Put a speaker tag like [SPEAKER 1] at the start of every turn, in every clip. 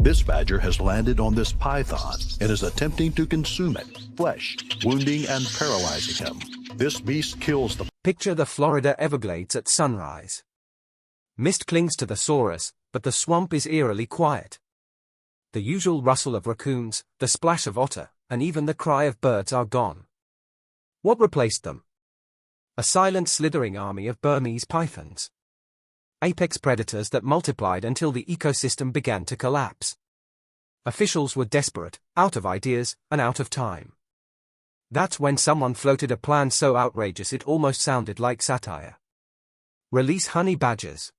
[SPEAKER 1] This badger has landed on this python and is attempting to consume it, flesh, wounding and paralyzing him. This beast kills the...
[SPEAKER 2] Picture the Florida Everglades at sunrise. Mist clings to the saurus, but the swamp is eerily quiet. The usual rustle of raccoons, the splash of otter, and even the cry of birds are gone. What replaced them? A silent slithering army of Burmese pythons. Apex predators that multiplied until the ecosystem began to collapse. Officials were desperate, out of ideas, and out of time. That's when someone floated a plan so outrageous it almost sounded like satire. Release honey badgers.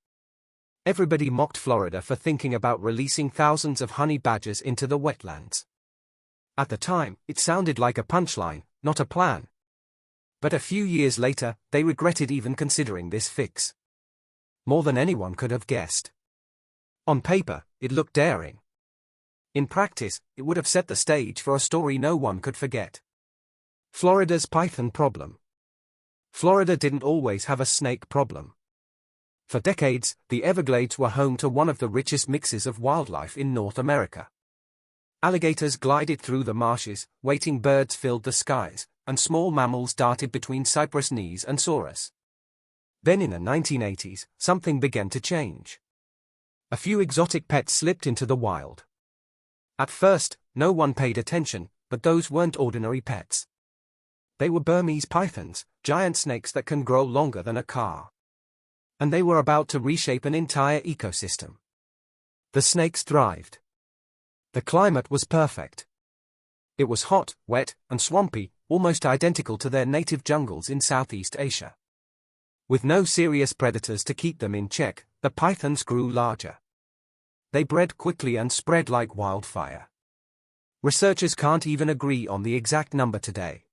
[SPEAKER 2] Everybody mocked Florida for thinking about releasing thousands of honey badgers into the wetlands. At the time, it sounded like a punchline, not a plan. But a few years later, they regretted even considering this fix. More than anyone could have guessed. On paper, it looked daring. In practice, it would have set the stage for a story no one could forget. Florida's python problem. Florida didn't always have a snake problem. For decades, the Everglades were home to one of the richest mixes of wildlife in North America. Alligators glided through the marshes, wading birds filled the skies, and small mammals darted between cypress knees and saurus. Then in the 1980s, something began to change. A few exotic pets slipped into the wild. At first, no one paid attention, but those weren't ordinary pets. They were Burmese pythons, giant snakes that can grow longer than a car. And they were about to reshape an entire ecosystem. The snakes thrived. The climate was perfect. It was hot, wet, and swampy, almost identical to their native jungles in Southeast Asia. With no serious predators to keep them in check, the pythons grew larger. They bred quickly and spread like wildfire. Researchers can't even agree on the exact number today.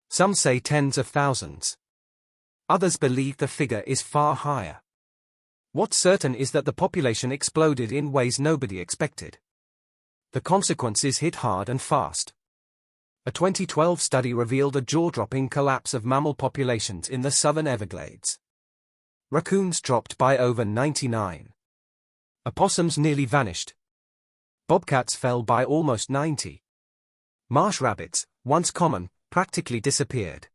[SPEAKER 2] Some say tens of thousands. Others believe the figure is far higher. What's certain is that the population exploded in ways nobody expected. The consequences hit hard and fast. A 2012 study revealed a jaw-dropping collapse of mammal populations in the southern Everglades. Raccoons dropped by over 99. Opossums nearly vanished. Bobcats fell by almost 90. Marsh rabbits, once common, practically disappeared.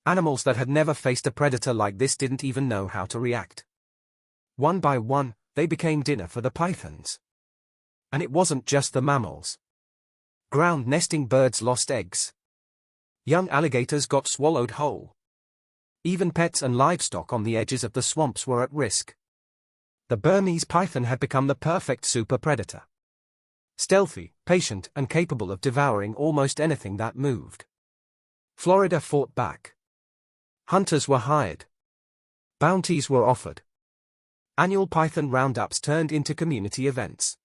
[SPEAKER 2] Animals that had never faced a predator like this didn't even know how to react. One by one, they became dinner for the pythons. And it wasn't just the mammals. Ground-nesting birds lost eggs. Young alligators got swallowed whole. Even pets and livestock on the edges of the swamps were at risk. The Burmese python had become the perfect super predator. Stealthy, patient, and capable of devouring almost anything that moved. Florida fought back. Hunters were hired. Bounties were offered. Annual python roundups turned into community events.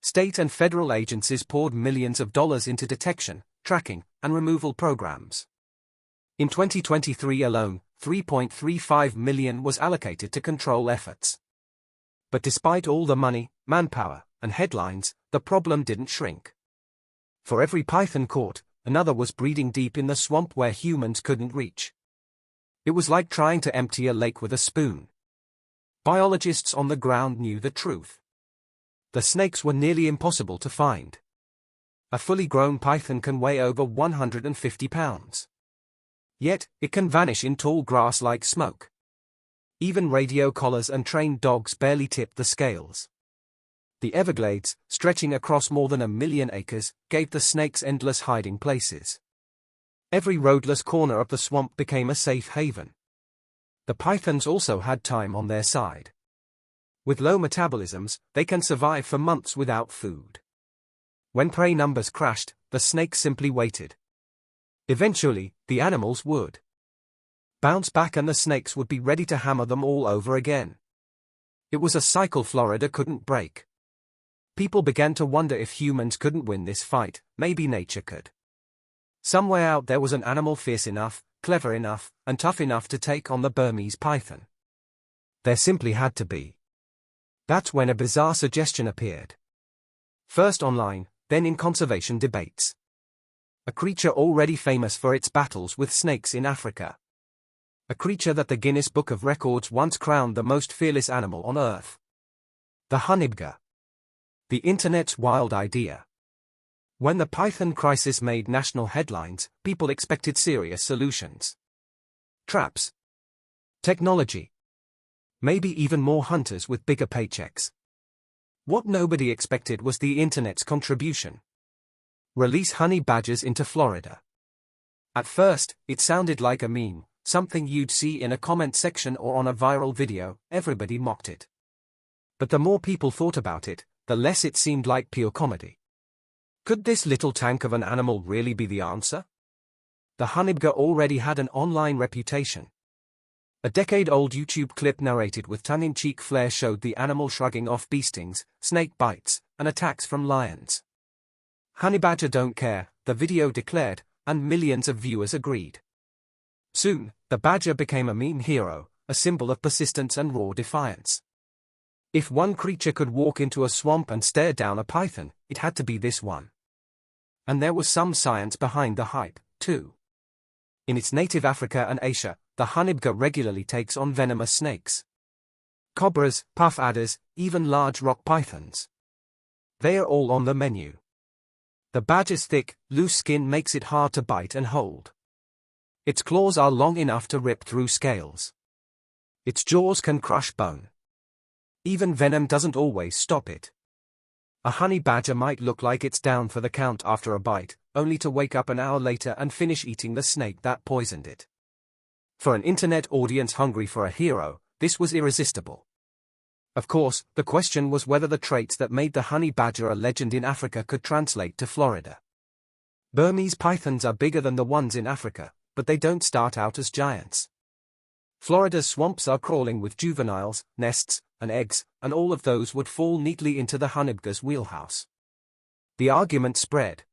[SPEAKER 2] State and federal agencies poured millions of dollars into detection, tracking, and removal programs. In 2023 alone, $3.35 million was allocated to control efforts. But despite all the money, manpower, and headlines, the problem didn't shrink. For every python caught, another was breeding deep in the swamp where humans couldn't reach. It was like trying to empty a lake with a spoon. Biologists on the ground knew the truth. The snakes were nearly impossible to find. A fully grown python can weigh over 150 pounds. Yet, it can vanish in tall grass like smoke. Even radio collars and trained dogs barely tip the scales. The Everglades, stretching across more than 1 million acres, gave the snakes endless hiding places. Every roadless corner of the swamp became a safe haven. The pythons also had time on their side. With low metabolisms, they can survive for months without food. When prey numbers crashed, the snakes simply waited. Eventually, the animals would bounce back and the snakes would be ready to hammer them all over again. It was a cycle Florida couldn't break. People began to wonder if humans couldn't win this fight, maybe nature could. Somewhere out there was an animal fierce enough, clever enough, and tough enough to take on the Burmese python. There simply had to be. That's when a bizarre suggestion appeared. First online, then in conservation debates. A creature already famous for its battles with snakes in Africa. A creature that the Guinness Book of Records once crowned the most fearless animal on Earth. The honeybadger. The internet's wild idea. When the python crisis made national headlines, people expected serious solutions. Traps. Technology. Maybe even more hunters with bigger paychecks. What nobody expected was the internet's contribution. Release honey badgers into Florida. At first, it sounded like a meme, something you'd see in a comment section or on a viral video. Everybody mocked it. But the more people thought about it, the less it seemed like pure comedy. Could this little tank of an animal really be the answer? The honeybadger already had an online reputation. A decade-old YouTube clip narrated with tongue-in-cheek flair showed the animal shrugging off bee stings, snake bites, and attacks from lions. Honeybadger don't care, the video declared, and millions of viewers agreed. Soon, the badger became a meme hero, a symbol of persistence and raw defiance. If one creature could walk into a swamp and stare down a python, it had to be this one. And there was some science behind the hype, too. In its native Africa and Asia, the honeybadger regularly takes on venomous snakes, cobras, puff adders, even large rock pythons. They are all on the menu. The badger's thick, loose skin makes it hard to bite and hold. Its claws are long enough to rip through scales. Its jaws can crush bone. Even venom doesn't always stop it. A honey badger might look like it's down for the count after a bite, only to wake up an hour later and finish eating the snake that poisoned it. For an internet audience hungry for a hero, this was irresistible. Of course, the question was whether the traits that made the honey badger a legend in Africa could translate to Florida. Burmese pythons are bigger than the ones in Africa, but they don't start out as giants. Florida's swamps are crawling with juveniles, nests, and eggs, and all of those would fall neatly into the honeybadger's wheelhouse. The argument spread.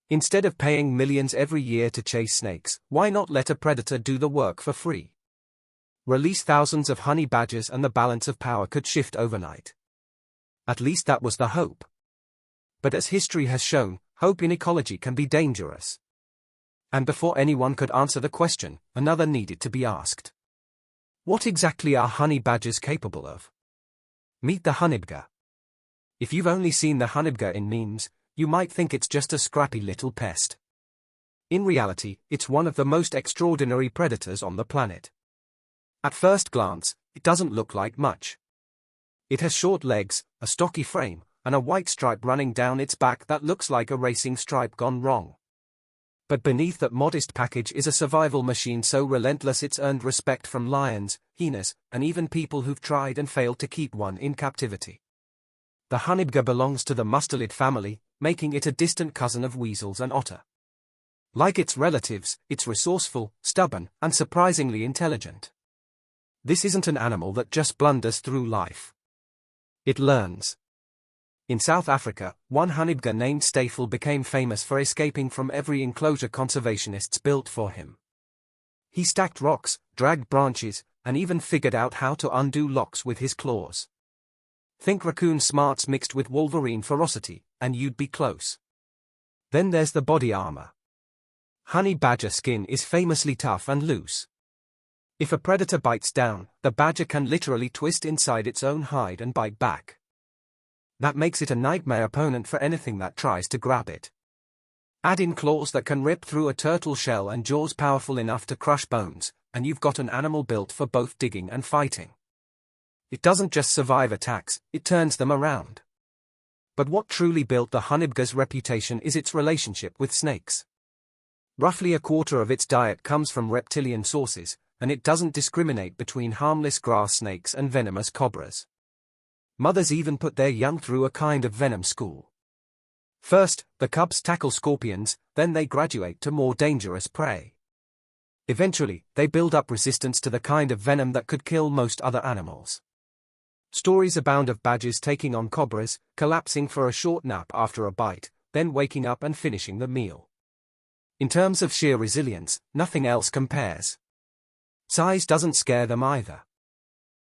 [SPEAKER 2] Instead of paying millions every year to chase snakes, why not let a predator do the work for free? Release thousands of honey badgers and the balance of power could shift overnight. At least that was the hope. But as history has shown, hope in ecology can be dangerous. And before anyone could answer the question, another needed to be asked. What exactly are honey badgers capable of? Meet the honeybadger. If you've only seen the honeybadger in memes, you might think it's just a scrappy little pest. In reality, it's one of the most extraordinary predators on the planet. At first glance, it doesn't look like much. It has short legs, a stocky frame, and a white stripe running down its back that looks like a racing stripe gone wrong. But beneath that modest package is a survival machine so relentless it's earned respect from lions, hyenas, and even people who've tried and failed to keep one in captivity. The honeybadger belongs to the mustelid family, making it a distant cousin of weasels and otter. Like its relatives, it's resourceful, stubborn, and surprisingly intelligent. This isn't an animal that just blunders through life. It learns. In South Africa, one honeybadger named Stafel became famous for escaping from every enclosure conservationists built for him. He stacked rocks, dragged branches, and even figured out how to undo locks with his claws. Think raccoon smarts mixed with wolverine ferocity, and you'd be close. Then there's the body armor. Honey badger skin is famously tough and loose. If a predator bites down, the badger can literally twist inside its own hide and bite back. That makes it a nightmare opponent for anything that tries to grab it. Add in claws that can rip through a turtle shell and jaws powerful enough to crush bones, and you've got an animal built for both digging and fighting. It doesn't just survive attacks, it turns them around. But what truly built the honeybadger's reputation is its relationship with snakes. Roughly a quarter of its diet comes from reptilian sources, and it doesn't discriminate between harmless grass snakes and venomous cobras. Mothers even put their young through a kind of venom school. First, the cubs tackle scorpions, then they graduate to more dangerous prey. Eventually, they build up resistance to the kind of venom that could kill most other animals. Stories abound of badgers taking on cobras, collapsing for a short nap after a bite, then waking up and finishing the meal. In terms of sheer resilience, nothing else compares. Size doesn't scare them either.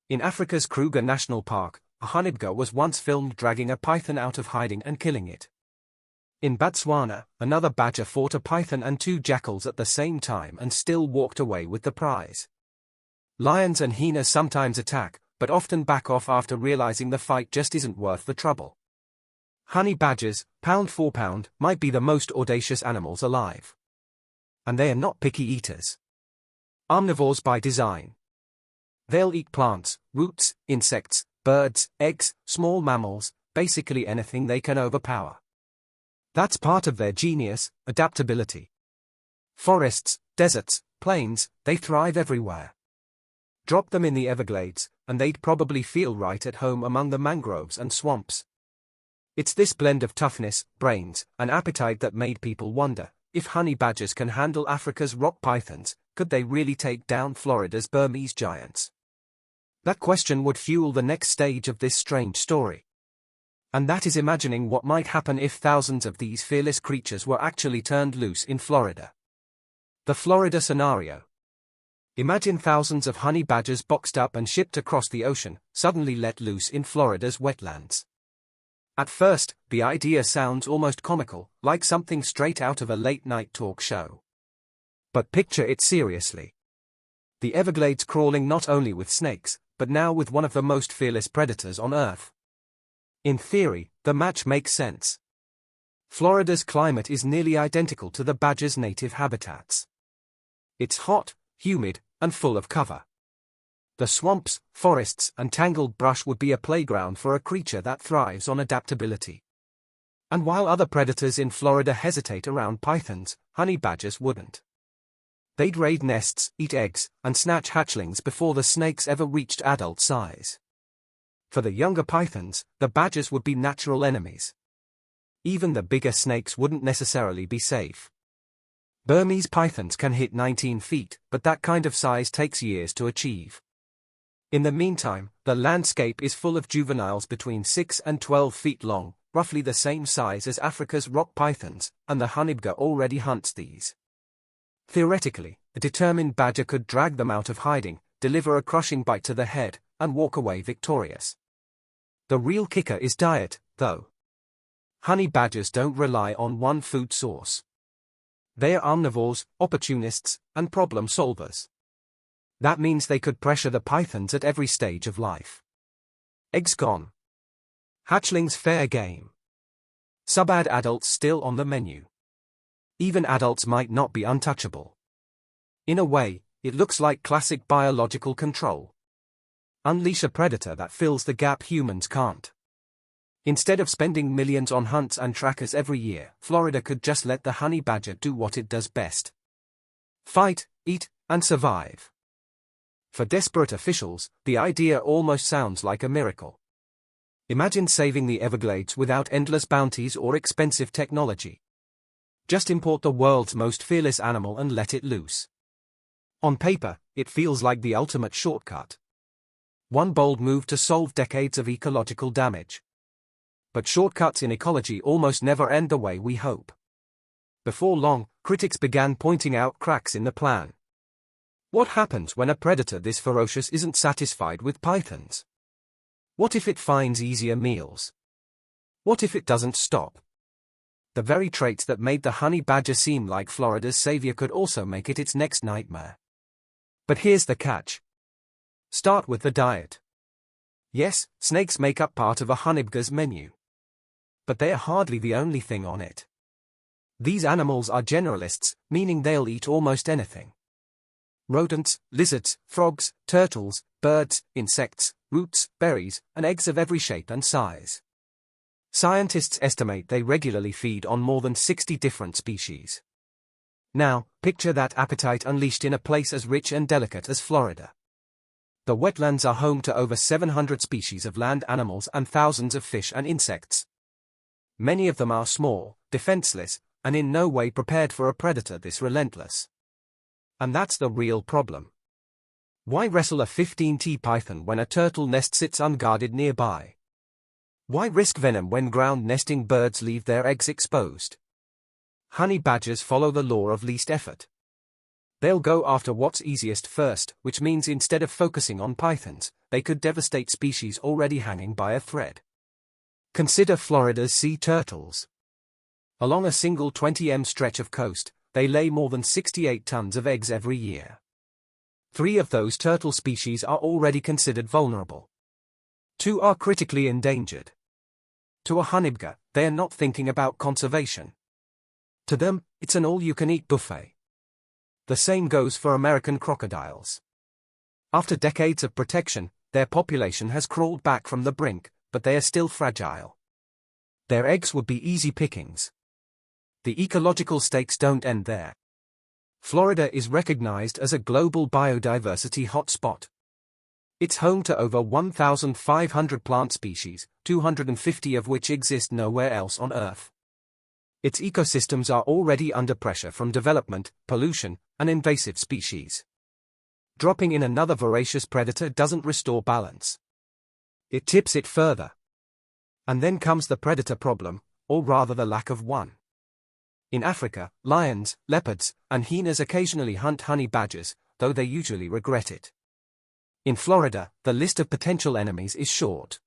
[SPEAKER 2] In Africa's Kruger National Park, a honeybadger was once filmed dragging a python out of hiding and killing it. In Botswana, another badger fought a python and two jackals at the same time and still walked away with the prize. Lions and hyenas sometimes attack, but often back off after realizing the fight just isn't worth the trouble. Honey badgers, pound for pound, might be the most audacious animals alive. And they are not picky eaters. Omnivores by design. They'll eat plants, roots, insects, birds, eggs, small mammals, basically anything they can overpower. That's part of their genius, adaptability. Forests, deserts, plains, they thrive everywhere. Drop them in the Everglades, and they'd probably feel right at home among the mangroves and swamps. It's this blend of toughness, brains, and appetite that made people wonder, if honey badgers can handle Africa's rock pythons, could they really take down Florida's Burmese giants? That question would fuel the next stage of this strange story. And that is imagining what might happen if thousands of these fearless creatures were actually turned loose in Florida. The Florida scenario. Imagine thousands of honey badgers boxed up and shipped across the ocean, suddenly let loose in Florida's wetlands. At first, the idea sounds almost comical, like something straight out of a late-night talk show. But picture it seriously. The Everglades crawling not only with snakes, but now with one of the most fearless predators on Earth. In theory, the match makes sense. Florida's climate is nearly identical to the badger's native habitats. It's hot, humid, and full of cover. The swamps, forests, and tangled brush would be a playground for a creature that thrives on adaptability. And while other predators in Florida hesitate around pythons, honey badgers wouldn't. They'd raid nests, eat eggs, and snatch hatchlings before the snakes ever reached adult size. For the younger pythons, the badgers would be natural enemies. Even the bigger snakes wouldn't necessarily be safe. Burmese pythons can hit 19 feet, but that kind of size takes years to achieve. In the meantime, the landscape is full of juveniles between 6 and 12 feet long, roughly the same size as Africa's rock pythons, and the honeybadger already hunts these. Theoretically, a determined badger could drag them out of hiding, deliver a crushing bite to the head, and walk away victorious. The real kicker is diet, though. Honey badgers don't rely on one food source. They are omnivores, opportunists, and problem solvers. That means they could pressure the pythons at every stage of life. Eggs gone. Hatchlings fair game. Subad adults still on the menu. Even adults might not be untouchable. In a way, it looks like classic biological control. Unleash a predator that fills the gap humans can't. Instead of spending millions on hunts and trackers every year, Florida could just let the honey badger do what it does best. Fight, eat, and survive. For desperate officials, the idea almost sounds like a miracle. Imagine saving the Everglades without endless bounties or expensive technology. Just import the world's most fearless animal and let it loose. On paper, it feels like the ultimate shortcut. One bold move to solve decades of ecological damage. But shortcuts in ecology almost never end the way we hope. Before long, critics began pointing out cracks in the plan. What happens when a predator this ferocious isn't satisfied with pythons? What if it finds easier meals? What if it doesn't stop? The very traits that made the honey badger seem like Florida's savior could also make it its next nightmare. But here's the catch. Start with the diet. Yes, snakes make up part of a honeybadger's menu. But they are hardly the only thing on it. These animals are generalists, meaning they'll eat almost anything. Rodents, lizards, frogs, turtles, birds, insects, roots, berries, and eggs of every shape and size. Scientists estimate they regularly feed on more than 60 different species. Now, picture that appetite unleashed in a place as rich and delicate as Florida. The wetlands are home to over 700 species of land animals and thousands of fish and insects. Many of them are small, defenseless, and in no way prepared for a predator this relentless. And that's the real problem. Why wrestle a 15-t python when a turtle nest sits unguarded nearby? Why risk venom when ground nesting birds leave their eggs exposed? Honey badgers follow the law of least effort. They'll go after what's easiest first, which means instead of focusing on pythons, they could devastate species already hanging by a thread. Consider Florida's sea turtles. Along a single 20 m stretch of coast, they lay more than 68 tons of eggs every year. 3 of those turtle species are already considered vulnerable. 2 are critically endangered. to a honeybee, they are not thinking about conservation. To them, it's an all-you-can-eat buffet. The same goes for American crocodiles. After decades of protection, their population has crawled back from the brink, but they are still fragile. Their eggs would be easy pickings. The ecological stakes don't end there. Florida is recognized as a global biodiversity hotspot. It's home to over 1,500 plant species, 250 of which exist nowhere else on Earth. Its ecosystems are already under pressure from development, pollution, and invasive species. Dropping in another voracious predator doesn't restore balance. It tips it further. And then comes the predator problem, or rather the lack of one. In Africa, lions, leopards, and hyenas occasionally hunt honey badgers, though they usually regret it. In Florida, the list of potential enemies is short.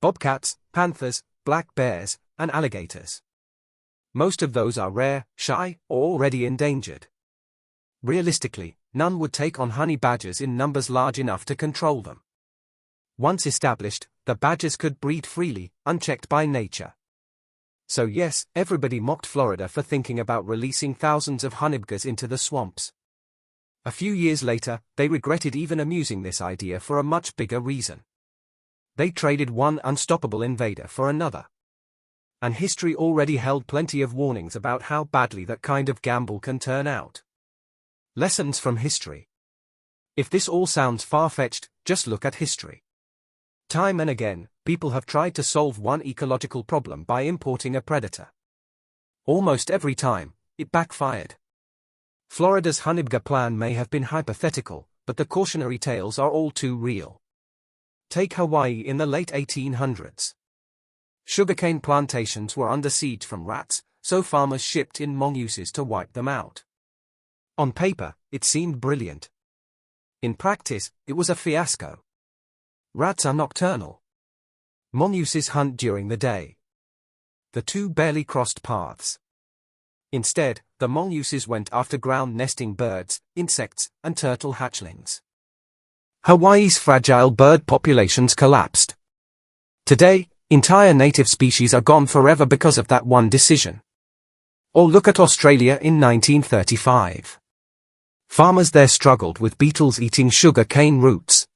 [SPEAKER 2] Bobcats, panthers, black bears, and alligators. Most of those are rare, shy, or already endangered. Realistically, none would take on honey badgers in numbers large enough to control them. Once established, the badgers could breed freely, unchecked by nature. So yes, everybody mocked Florida for thinking about releasing thousands of honeybees into the swamps. A few years later, they regretted even amusing this idea for a much bigger reason. They traded one unstoppable invader for another. And history already held plenty of warnings about how badly that kind of gamble can turn out. Lessons from history. If this all sounds far-fetched, just look at history. Time and again, people have tried to solve one ecological problem by importing a predator. Almost every time, it backfired. Florida's honeybee plan may have been hypothetical, but the cautionary tales are all too real. Take Hawaii in the late 1800s. Sugarcane plantations were under siege from rats, so farmers shipped in mongooses to wipe them out. On paper, it seemed brilliant. In practice, it was a fiasco. Rats are nocturnal. Mongooses hunt during the day. The two barely crossed paths. Instead, the mongooses went after ground-nesting birds, insects, and turtle hatchlings. Hawaii's fragile bird populations collapsed. Today, entire native species are gone forever because of that one decision. Or look at Australia in 1935. Farmers there struggled with beetles eating sugar cane roots.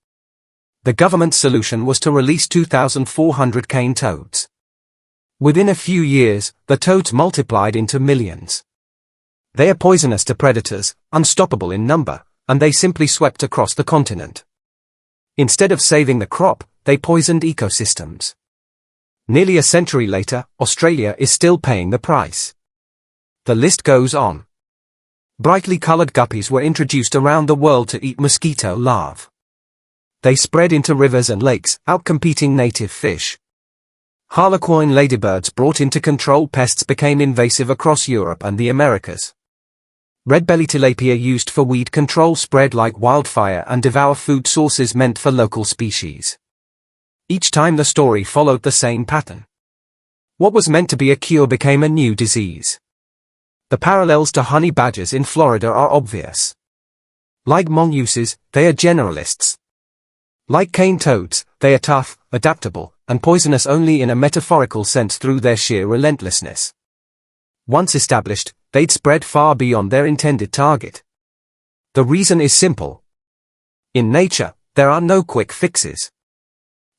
[SPEAKER 2] The government's solution was to release 2,400 cane toads. Within a few years, the toads multiplied into millions. They are poisonous to predators, unstoppable in number, and they simply swept across the continent. Instead of saving the crop, they poisoned ecosystems. Nearly a century later, Australia is still paying the price. The list goes on. Brightly colored guppies were introduced around the world to eat mosquito larvae. They spread into rivers and lakes, outcompeting native fish. Harlequin ladybirds brought in to control pests became invasive across Europe and the Americas. Red-belly tilapia used for weed control spread like wildfire and devour food sources meant for local species. Each time the story followed the same pattern. What was meant to be a cure became a new disease. The parallels to honey badgers in Florida are obvious. Like mongooses, they are generalists. Like cane toads, they are tough, adaptable, and poisonous only in a metaphorical sense through their sheer relentlessness. Once established, they'd spread far beyond their intended target. The reason is simple. In nature, there are no quick fixes.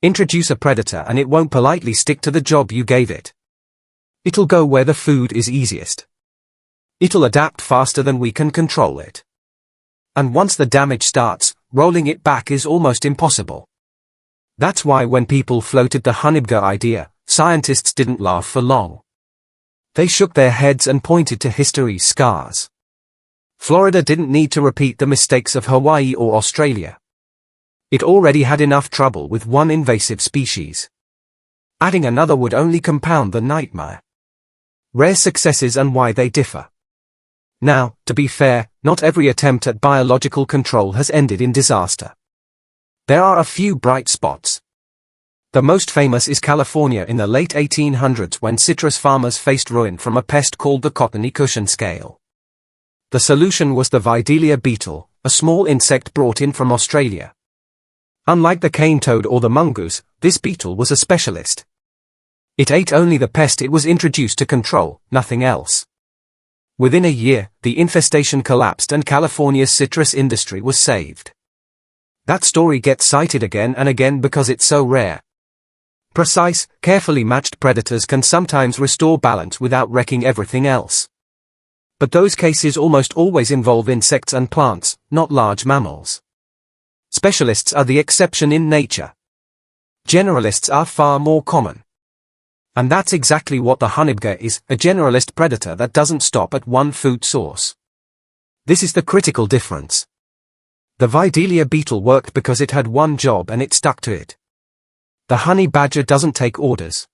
[SPEAKER 2] Introduce a predator and it won't politely stick to the job you gave it. It'll go where the food is easiest. It'll adapt faster than we can control it. And once the damage starts, rolling it back is almost impossible. That's why when people floated the honeybee idea, scientists didn't laugh for long. They shook their heads and pointed to history's scars. Florida didn't need to repeat the mistakes of Hawaii or Australia. It already had enough trouble with one invasive species. Adding another would only compound the nightmare. Rare successes and why they differ. Now, to be fair, not every attempt at biological control has ended in disaster. There are a few bright spots. The most famous is California in the late 1800s when citrus farmers faced ruin from a pest called the cottony cushion scale. The solution was the Videlia beetle, a small insect brought in from Australia. Unlike the cane toad or the mongoose, this beetle was a specialist. It ate only the pest it was introduced to control, nothing else. Within a year, the infestation collapsed and California's citrus industry was saved. That story gets cited again and again because it's so rare. Precise, carefully matched predators can sometimes restore balance without wrecking everything else. But those cases almost always involve insects and plants, not large mammals. Specialists are the exception in nature. Generalists are far more common. And that's exactly what the honeybadger is, a generalist predator that doesn't stop at one food source. This is the critical difference. The Videlia beetle worked because it had one job and it stuck to it. The honey badger doesn't take orders.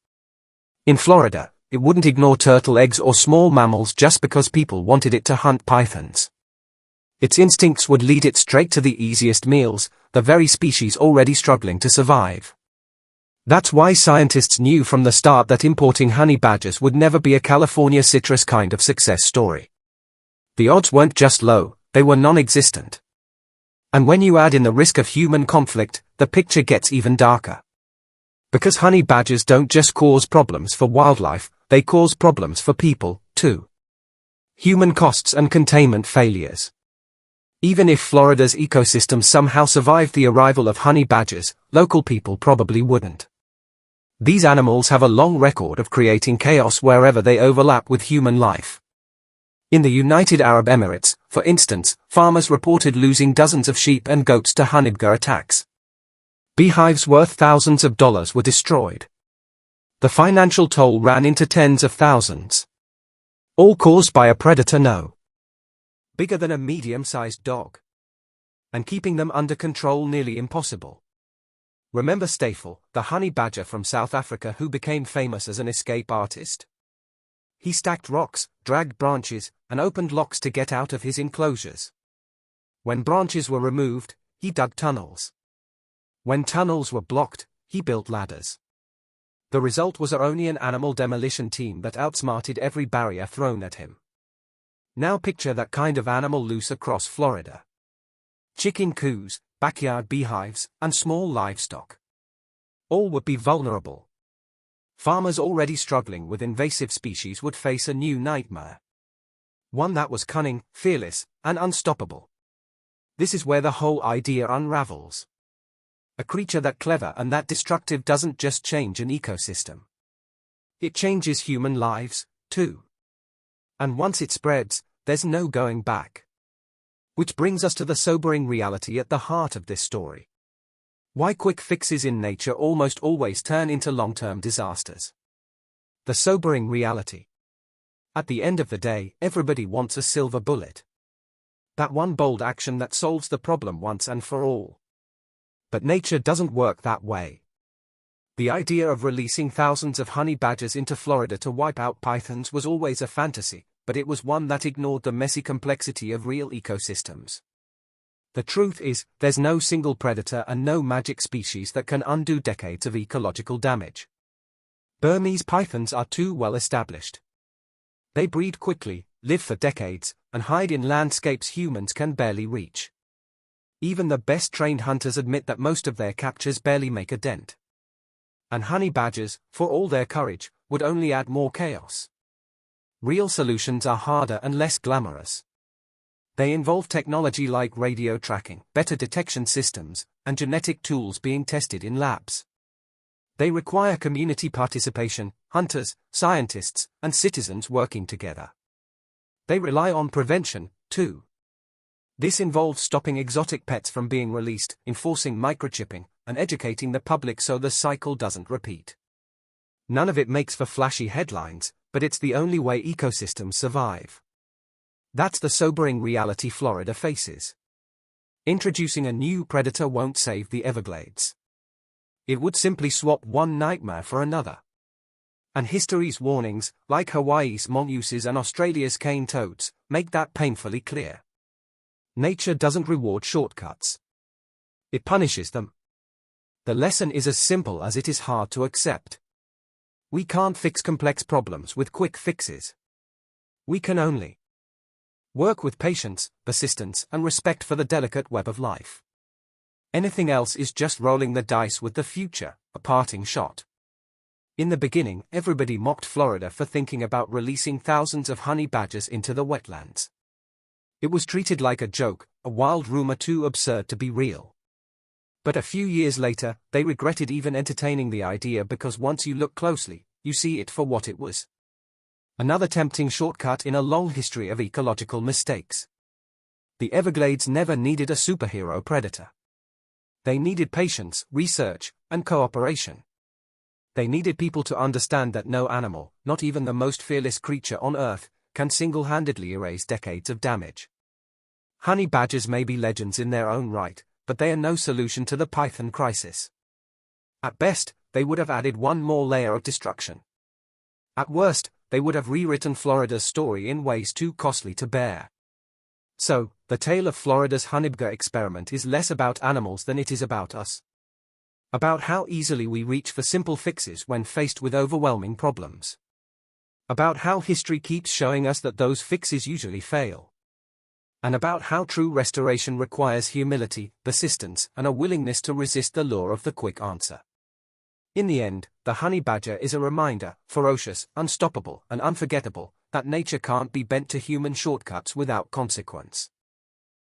[SPEAKER 2] In Florida, it wouldn't ignore turtle eggs or small mammals just because people wanted it to hunt pythons. Its instincts would lead it straight to the easiest meals, the very species already struggling to survive. That's why scientists knew from the start that importing honey badgers would never be a California citrus kind of success story. The odds weren't just low, they were non-existent. And when you add in the risk of human conflict, the picture gets even darker. Because honey badgers don't just cause problems for wildlife, they cause problems for people, too. Human costs and containment failures. Even if Florida's ecosystem somehow survived the arrival of honey badgers, local people probably wouldn't. These animals have a long record of creating chaos wherever they overlap with human life. In the United Arab Emirates, for instance, farmers reported losing dozens of sheep and goats to honeybadger attacks. Beehives worth thousands of dollars were destroyed. The financial toll ran into tens of thousands. All caused by a predator no bigger than a medium-sized dog. And keeping them under control nearly impossible. Remember Stafel, the honey badger from South Africa who became famous as an escape artist? He stacked rocks, dragged branches, and opened locks to get out of his enclosures. When branches were removed, he dug tunnels. When tunnels were blocked, he built ladders. The result was only an animal demolition team that outsmarted every barrier thrown at him. Now picture that kind of animal loose across Florida. Chicken coos, backyard beehives, and small livestock. All would be vulnerable. Farmers already struggling with invasive species would face a new nightmare. One that was cunning, fearless, and unstoppable. This is where the whole idea unravels. A creature that clever and that destructive doesn't just change an ecosystem. It changes human lives, too. And once it spreads, there's no going back. Which brings us to the sobering reality at the heart of this story. Why quick fixes in nature almost always turn into long-term disasters. The sobering reality. At the end of the day, everybody wants a silver bullet. That one bold action that solves the problem once and for all. But nature doesn't work that way. The idea of releasing thousands of honey badgers into Florida to wipe out pythons was always a fantasy, but it was one that ignored the messy complexity of real ecosystems. The truth is, there's no single predator and no magic species that can undo decades of ecological damage. Burmese pythons are too well established. They breed quickly, live for decades, and hide in landscapes humans can barely reach. Even the best trained hunters admit that most of their captures barely make a dent. And honey badgers, for all their courage, would only add more chaos. Real solutions are harder and less glamorous. They involve technology like radio tracking, better detection systems, and genetic tools being tested in labs. They require community participation, hunters, scientists, and citizens working together. They rely on prevention, too. This involves stopping exotic pets from being released, enforcing microchipping, and educating the public so the cycle doesn't repeat. None of it makes for flashy headlines, but it's the only way ecosystems survive. That's the sobering reality Florida faces. Introducing a new predator won't save the Everglades. It would simply swap one nightmare for another. And history's warnings, like Hawaii's mongooses and Australia's cane toads, make that painfully clear. Nature doesn't reward shortcuts. It punishes them. The lesson is as simple as it is hard to accept. We can't fix complex problems with quick fixes. We can only work with patience, persistence, and respect for the delicate web of life. Anything else is just rolling the dice with the future, a parting shot. In the beginning, everybody mocked Florida for thinking about releasing thousands of honey badgers into the wetlands. It was treated like a joke, a wild rumor too absurd to be real. But a few years later, they regretted even entertaining the idea because once you look closely, you see it for what it was. Another tempting shortcut in a long history of ecological mistakes. The Everglades never needed a superhero predator. They needed patience, research, and cooperation. They needed people to understand that no animal, not even the most fearless creature on Earth, can single-handedly erase decades of damage. Honey badgers may be legends in their own right, but they are no solution to the python crisis. At best, they would have added one more layer of destruction. At worst, they would have rewritten Florida's story in ways too costly to bear. So, the tale of Florida's honey badger experiment is less about animals than it is about us. About how easily we reach for simple fixes when faced with overwhelming problems. About how history keeps showing us that those fixes usually fail. And about how true restoration requires humility, persistence, and a willingness to resist the lure of the quick answer. In the end, the honey badger is a reminder, ferocious, unstoppable, and unforgettable, that nature can't be bent to human shortcuts without consequence.